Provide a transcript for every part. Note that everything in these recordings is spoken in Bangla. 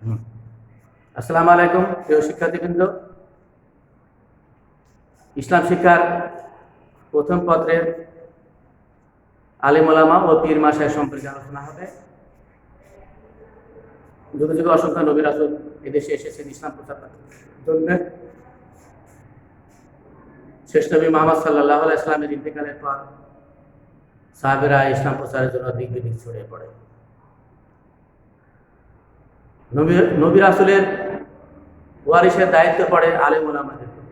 হুম। আসসালামু আলাইকুম প্রিয় শিক্ষার্থীবৃন্দ। ইসলাম শিক্ষার প্রথম পত্রের আলিম ওলামা ও পীর মাসায় সম্পর্কে আলোচনা হবে। যুগে যুগে অসংখ্য নবী রাসূল এদেশে এসেছেন ইসলাম প্রচার করার জন্য। শেষ নবী মুহাম্মদ সাল্লাল্লাহু আলাইহি ওয়াসাল্লামের ইন্তেকালের পর সাহাবীরা ইসলাম প্রচারের জন্য দিক বিদিক ছড়িয়ে পড়ে। নবী রাসূলের ওয়ারিসের দায়িত্ব পড়ে আলিম ওলামাদের উপর।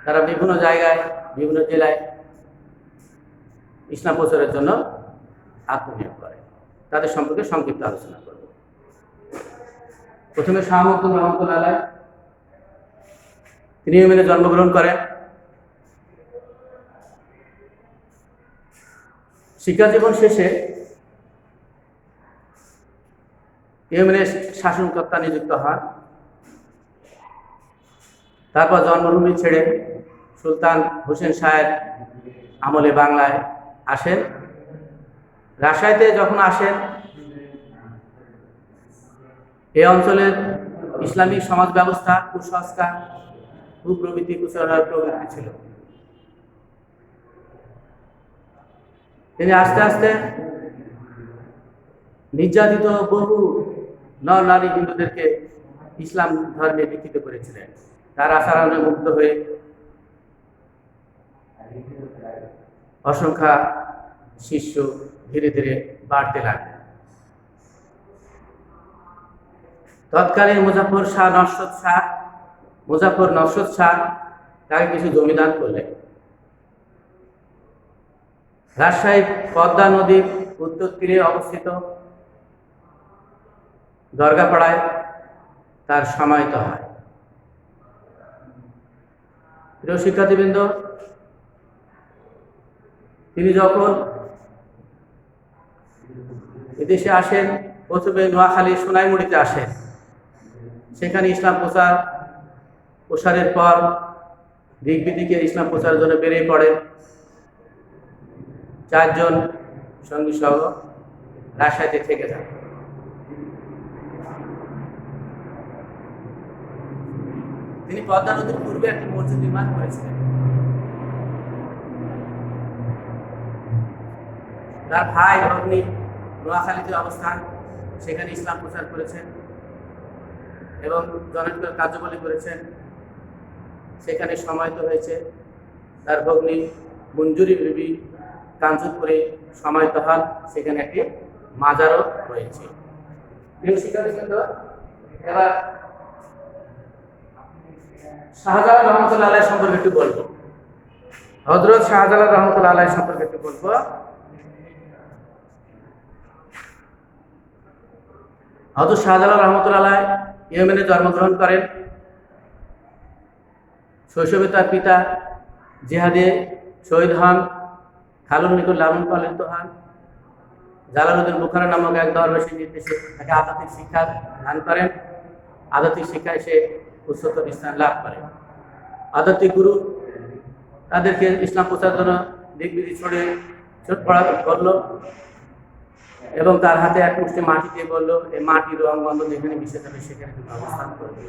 তারা বিভিন্ন জায়গায় বিভিন্ন জেলায় ইসলাম প্রচারের জন্য আত্মনিয়োগ করে। তাদের সম্পর্কে সংক্ষিপ্ত আলোচনা করব। প্রথমে শাহ মখদুম রহমতুল্লাহ আলাইহ, তিনি ইয়েমেনে জন্মগ্রহণ করেন। শিক্ষা জীবন শেষে ইয়েমেনের শাসনকর্তা নিযুক্ত হন। তারপর জন্মভূমি ছেড়ে সুলতান হোসেন শাহের আমলে বাংলায় আসেন। রাজশাহীতে যখন আসেন, এই অঞ্চলের ইসলামিক সমাজ ব্যবস্থা, কুসংস্কার, কুপ্রবৃত্তি, কুসংস্কার প্রবৃত্তি ছিল। তিনি আস্তে আস্তে নির্যাতিত বহু নর নারী হিন্দুদেরকে ইসলাম ধর্মে দীক্ষিত করেছিলেন। তার আচরণে মুগ্ধ হয়ে অসংখ্য শিষ্য ধীরে ধীরে বাড়তে লাগলেন। তৎকালীন মুজাফর নওশাদ শাহ তাকে কিছু জমিদান করলেন। রাজশাহী পদ্মা নদীর উত্তর তীরে অবস্থিত দরগাপাড়ায় তার সমাহিত হয়। প্রিয় শিক্ষার্থীবৃন্দ, তিনি যখন এদেশে আসেন, প্রথমে নোয়াখালী সোনাইমুড়িতে আসেন। সেখানে ইসলাম প্রসারের পর দিক বিদিকে ইসলাম প্রচারের জন্য বেরিয়ে পড়েন। 4 জন সঙ্গী সহ রাজশাহীতে থেকে যান। তিনি পদ্মা নদীর পূর্বে একটি মসজিদ নির্মাণ করেছিলেন। তার ভাই ভগ্নী নোয়াখালীতে অবস্থান, সেখানে ইসলাম প্রচার করেছেন এবং জনপ্রিয় কার্যাবলী করেছেন। সেখানে সমাহিত হয়েছে। তার ভগ্নী মঞ্জুরি বিবি কাঞ্চনপুরে সমাহিত হন। সেখানে একটি মাজারও রয়েছে। প্রিয় শিক্ষার্থীবৃন্দ, এবার শাহজালাল রহমতুল্লাহ আলাইহ সম্পর্কে একটু বলবো। হযরত শাহজালাল রহমতুল্লাহ আলাইহ সম্পর্কে একটু বলবো। হযরত শাহজালাল রহমতুল্লাহ আলাইহ ইয়েমেনে জন্মগ্রহণ করেন। শৈশবে তার পিতা জিহাদে শহীদ হন। খালুর নিকট লালন পালিত হন। জালালউদ্দিন বুখারী নামক এক দরবেশের নির্দেশে তাকে আধ্যাত্মিক শিক্ষা দান করেন। আধ্যাত্মিক শিক্ষায় সে উচ্চতর স্থান লাভ করে। আধ্যাত্মিক গুরু তাদেরকে ইসলাম প্রচারের জন্য দিক বিদিক ছড়িয়ে করল এবং তার হাতে এক মুষ্টি মাটি দিয়ে বলল, এই মাটির রং গন্ধ যেখানে মিশে যাবে সেখানে তুমি অবস্থান করবে।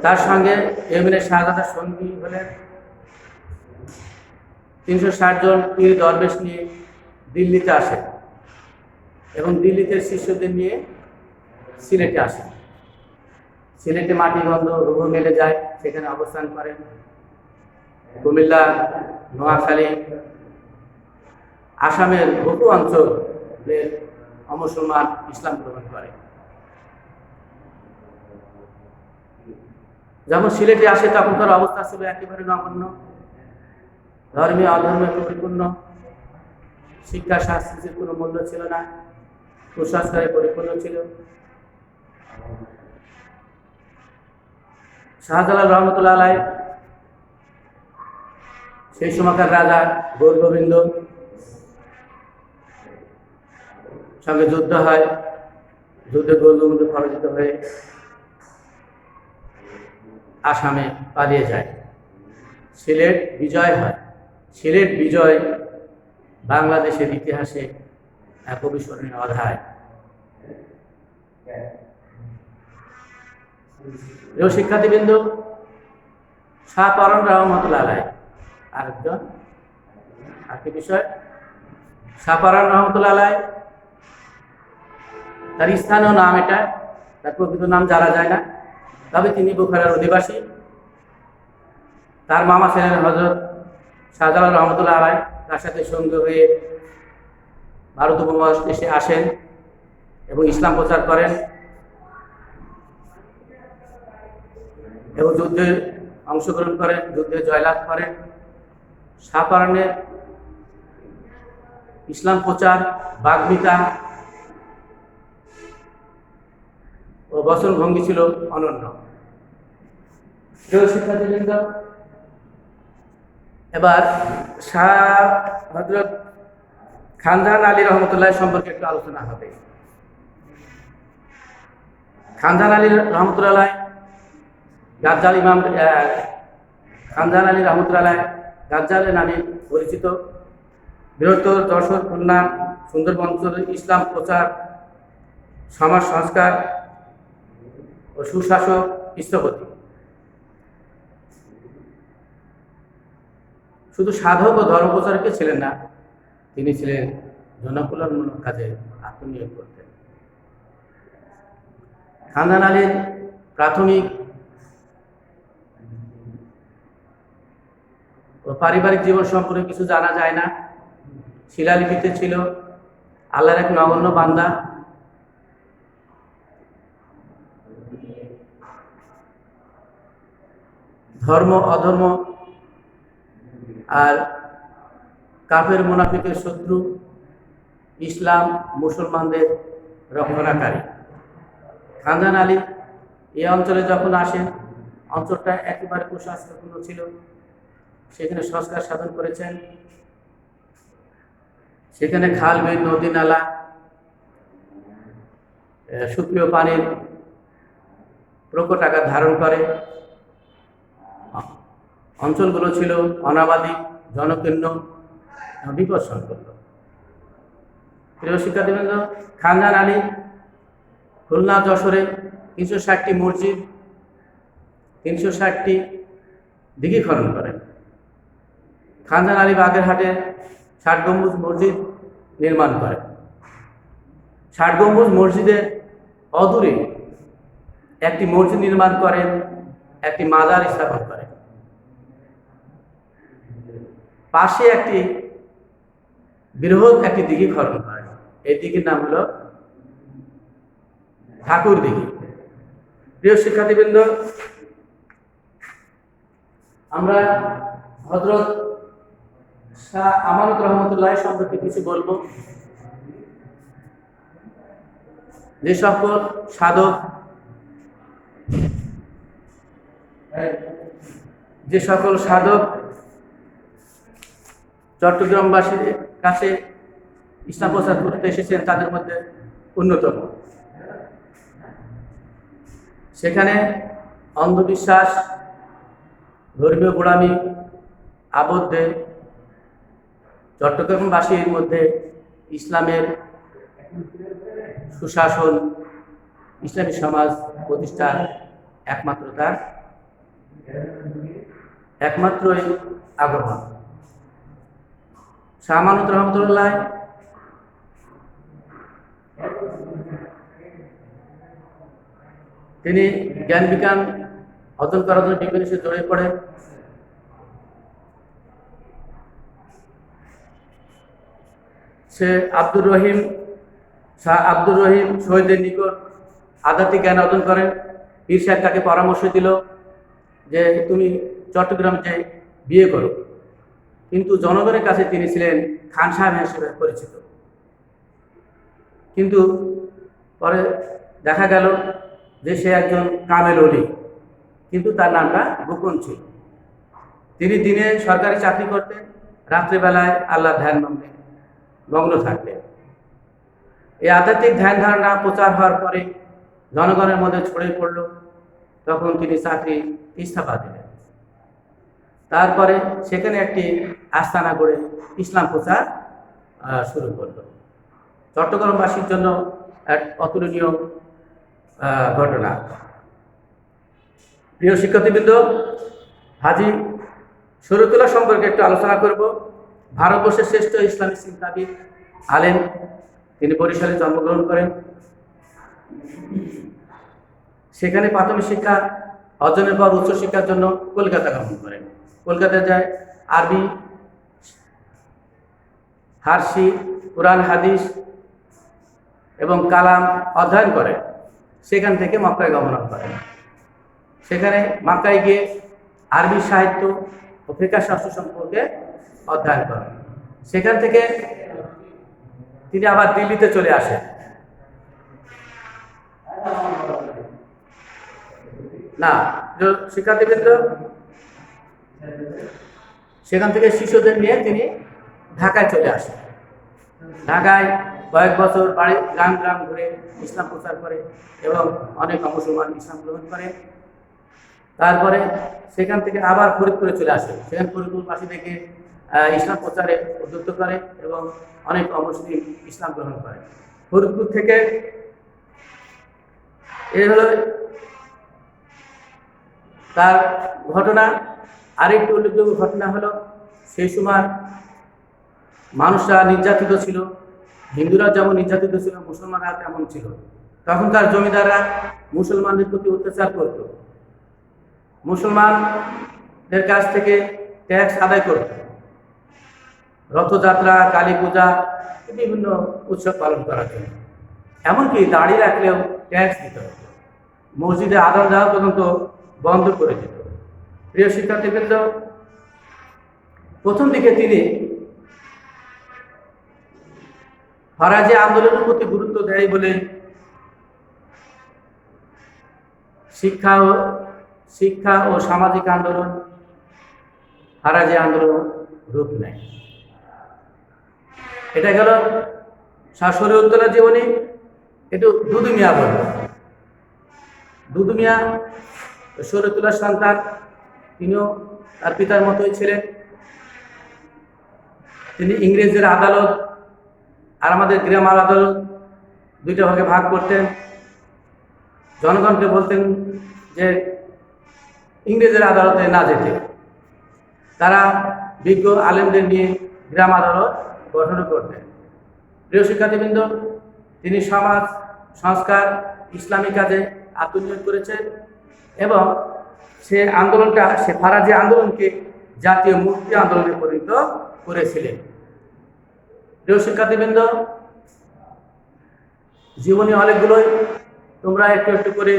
তার সঙ্গে ইয়েমেনের শাহজাদার সঙ্গী হলেন 360 জন পীর দরবেশ নিয়ে দিল্লিতে আসেন এবং দিল্লিতে শিষ্যদের নিয়ে সিলেটে আসেন। সিলেটে মাটি গন্ধ রূহ মেলে যায়, সেখানে অবস্থান করেন। কুমিল্লা, নোয়াখালী, আসামের বহু অঞ্চলের অমুসলমান ইসলাম গ্রহণ করে। যখন সিলেটে আসে তখন তার অবস্থা ছিল একেবারে নগণ্য, ধর্মীয় অধর্মে পরিপূর্ণ, শিক্ষা সংস্কৃতির কোনো মূল্য ছিল না, কুসংস্কারে পরিপূর্ণ ছিল। শাহজালাল রহমতুল্লাহ আলাইহ সেই সময়কার রাজা গৌর গোবিন্দ সঙ্গে যুদ্ধ হয়। যুদ্ধে গৌর গোবিন্দ পরাজিত হয়ে আসামে পালিয়ে যায়। সিলেট বিজয় হয়। সিলেট বিজয় বাংলাদেশের ইতিহাসে এক অবিস্মরণীয় অধ্যায়। প্রিয় শিক্ষার্থীবৃন্দ, শাহ পরান রহমতুল্লাহ আলাইহ আরেকজন আরেকটি বিষয়। শাহ পরান রহমতুল্লাহ আলাইহ তার স্থানীয় নাম এটা, তার প্রকৃত নাম জানা যায় না, তবে তিনি বুখারার অধিবাসী। তার মামা ছিলেন হযরত শাহজালাল রহমতুল্লাহ আলাইহ, তার সাথে সঙ্গী হয়ে ভারত উপমহাদেশে আসেন এবং ইসলাম প্রচার করেন এবং যুদ্ধে অংশগ্রহণ করেন, যুদ্ধে জয়লাভ করেন। শাহ পরানের ইসলাম প্রচার, বাগ্মিতা ও বচন ভঙ্গি ছিল অনন্য। প্রিয় শিক্ষার্থীবৃন্দ, এবার শাহ হযরত খানজাহান আলী রহমতুল্লাহ সম্পর্কে একটু আলোচনা হবে। খানজাহান আলী রহমতুল্লাহ গাজ্জাল ইমাম খানজাহান আলী রহমতুল্লাহ গাজ্জালের নামে পরিচিত। বৃহত্তর যশোর, খুলনা, সুন্দরবন অঞ্চলে ইসলাম প্রচার, সমাজ সংস্কার ও সুশাসক স্থপতি। শুধু সাধক ও ধর্মপ্রচারকে ছিলেন না, তিনি ছিলেন জনকল্যাণমূলক কাজে আত্মনিয়োগ করতেন। খানজাহান আলীর প্রাথমিক ও পারিবারিক জীবন সম্পর্কে কিছু জানা যায় না। শিলালিপিতে ছিল আল্লাহর এক নগণ্য বান্দা। ধর্ম অধর্ম আর কাফের মুনাফিকের শত্রু, ইসলাম মুসলমানদের রক্ষণাকারী। খানজাহান আলী এই অঞ্চলে যখন আসেন, অঞ্চলটা একেবারে কুসংস্কারপূর্ণ ছিল। সেখানে সংস্কার সাধন করেছেন। সেখানে খাল, বিল, নদী, নালা, সুপ্রিয় পানির প্রকট আকার ধারণ করে। অঞ্চলগুলো ছিল অনাবাদী, জনকীর্ণ, বিপদ সংকুল। প্রিয় শিক্ষার্থীবৃন্দ, খানজাহান আলী খুলনা, যশোরে 360টি মসজিদ, 360টি দিঘি খনন করেন। খানজাহান আলী বাগেরহাটে 60 গম্বুজ মসজিদ নির্মাণ করেন। 60 গম্বুজ মসজিদের অদূরে একটি মসজিদ নির্মাণ করেন, একটি মাজার স্থাপন করেন। পাশে একটি বৃহৎ একটি দিঘি খনন করেন। এই দিঘির নাম হলো ঠাকুর দিঘি। প্রিয় শিক্ষার্থীবৃন্দ, আমরা হযরত শাহ আমানত রহমতুল্লাহ সম্পর্কে কিছু বলবো। যে সকল সাধক, চট্টগ্রামবাসীর কাছে ইসলাম প্রচার করতে এসেছেন, তাদের মধ্যে অন্যতম। সেখানে অন্ধবিশ্বাস, ধর্মীয় গোড়ামি আবদ্ধে চট্টগ্রামবাসীর মধ্যে ইসলামের সুশাসন, ইসলামী সমাজ প্রতিষ্ঠার একমাত্রই আগ্রহ। শাহ আমানত রহমতুল্লাহ তিনি জ্ঞান বিজ্ঞান অর্জন করার জন্য বিভিন্ন বিষয়ে জড়িয়ে পড়েন। সে শাহ আব্দুর রহিম শহীদের নিকট আধ্যাত্মিক জ্ঞান অর্জন করেন। পীর সাহেব তাকে পরামর্শ দিল যে তুমি চট্টগ্রাম যে বিয়ে করো, কিন্তু জনগণের কাছে তিনি ছিলেন খান সাহেব হিসেবে পরিচিত। কিন্তু পরে দেখা গেল যে সে একজন কামেল ওলি, কিন্তু তার নামটা গোপন ছিল। তিনি দিনে সরকারি চাকরি করতেন, রাত্রিবেলায় আল্লাহর ধ্যান মগ্ন থাকতেন। এই আধ্যাত্মিক ধ্যান ধারণা প্রচার হওয়ার পরে জনগণের মধ্যে ছড়িয়ে পড়ল। তখন তিনি চাকরি ইস্তফা দিলেন। তারপরে সেখানে একটি আস্তানা করে ইসলাম প্রচার শুরু করল। চট্টগ্রামবাসীর জন্য এক অতুলনীয় ঘটনা। প্রিয় শিক্ষার্থীবৃন্দ, হাজী শরীয়তুল্লাহ সম্পর্কে একটু আলোচনা করব। ভারতবর্ষের শ্রেষ্ঠ ইসলামী চিন্তাবিদ, আলেম। তিনি বরিশালে জন্মগ্রহণ করেন। সেখানে প্রাথমিক শিক্ষা অর্জনের পর উচ্চশিক্ষার জন্য কলকাতা গমন করেন। কলকাতায় যায় আরবি, ফার্সি, কুরআন হাদিস এবং কালাম অধ্যয়ন করেন। সেখান থেকে মক্কায় গমন করেন। সেখানে মক্কায় গিয়ে আরবি সাহিত্য ও ফিকহ শাস্ত্র সম্পর্কে অধ্যয়ন করেন। সেখান থেকে তিনি আবার দিল্লিতে চলে আসেন। না, শিক্ষার্থীবৃন্দ, সেখান থেকে শিশুদের নিয়ে তিনি ঢাকায় চলে আসেন। ঢাকায় কয়েক বছর বাড়ি গ্রাম গ্রাম ঘুরে ইসলাম প্রচার করে এবং অনেক মুসলমান ইসলাম গ্রহণ করে। তারপরে সেখান থেকে আবার ফরিদপুরে চলে আসে। সেখানে ফরিদপুরবাসী থেকে ইসলাম প্রচারে উদ্যুক্ত করে এবং অনেক অমুসলিম ইসলাম গ্রহণ করে। ফরিদপুর থেকে এই হলো তার ঘটনা। আরেকটি উল্লেখযোগ্য ঘটনা হলো, সেই সময় মানুষরা নির্যাতিত ছিল। হিন্দুরা যেমন নির্যাতিত ছিল, মুসলমানরা তেমন ছিল। তখনকার জমিদাররা মুসলমানদের প্রতি অত্যাচার করত, মুসলমানদের কাছ থেকে ট্যাক্স আদায় করত। রথযাত্রা, কালী পূজা, বিভিন্ন উৎসব পালন করার জন্য এমনকি দাড়ি রাখলেও ট্যাক্স দিতে হতো। মসজিদে আদান দেওয়া পর্যন্ত বন্ধ করে দিত। প্রিয় শিক্ষার্থীবৃন্দ, প্রথম দিকে তিনি ফরাজি আন্দোলনের প্রতি গুরুত্ব দেয় বলে শিক্ষা ও সামাজিক আন্দোলন, ফরাজি আন্দোলন রূপ নেয়। এটা গেল শাহ শরীয়তুল্লাহ জীবনী। একটু দুদু মিয়া বলব। দুদু মিয়া শরীয়তুল্লাহ সন্তান, তিনিও তার পিতার মতোই ছিলেন। তিনি ইংরেজদের আদালত আর আমাদের গ্রামার আদালত দুইটা ভাগে ভাগ করতেন। জনগণকে বলতেন যে ইংরেজের আদালতে না যেতে। তারা বিজ্ঞ আলেমদের নিয়ে গ্রাম আদালত গঠন করতেন। প্রিয় শিক্ষার্থীবৃন্দ, তিনি সমাজ সংস্কার, ইসলামী কাজে আত্মনিয়োগ করেছেন এবং সে ফরাজি আন্দোলনকে জাতীয় মুক্তি আন্দোলনে পরিণত করেছিলেন। প্রিয় শিক্ষার্থীবৃন্দ, জীবনী অনেকগুলোই, তোমরা একটু একটু করে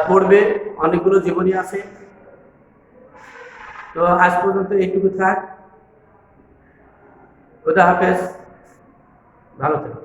পড়বে। অনেকগুলো জীবনী আছে। তো আজ পর্যন্ত এইটুকু থাক। খোদা হাফেজ, ভালো থেকো।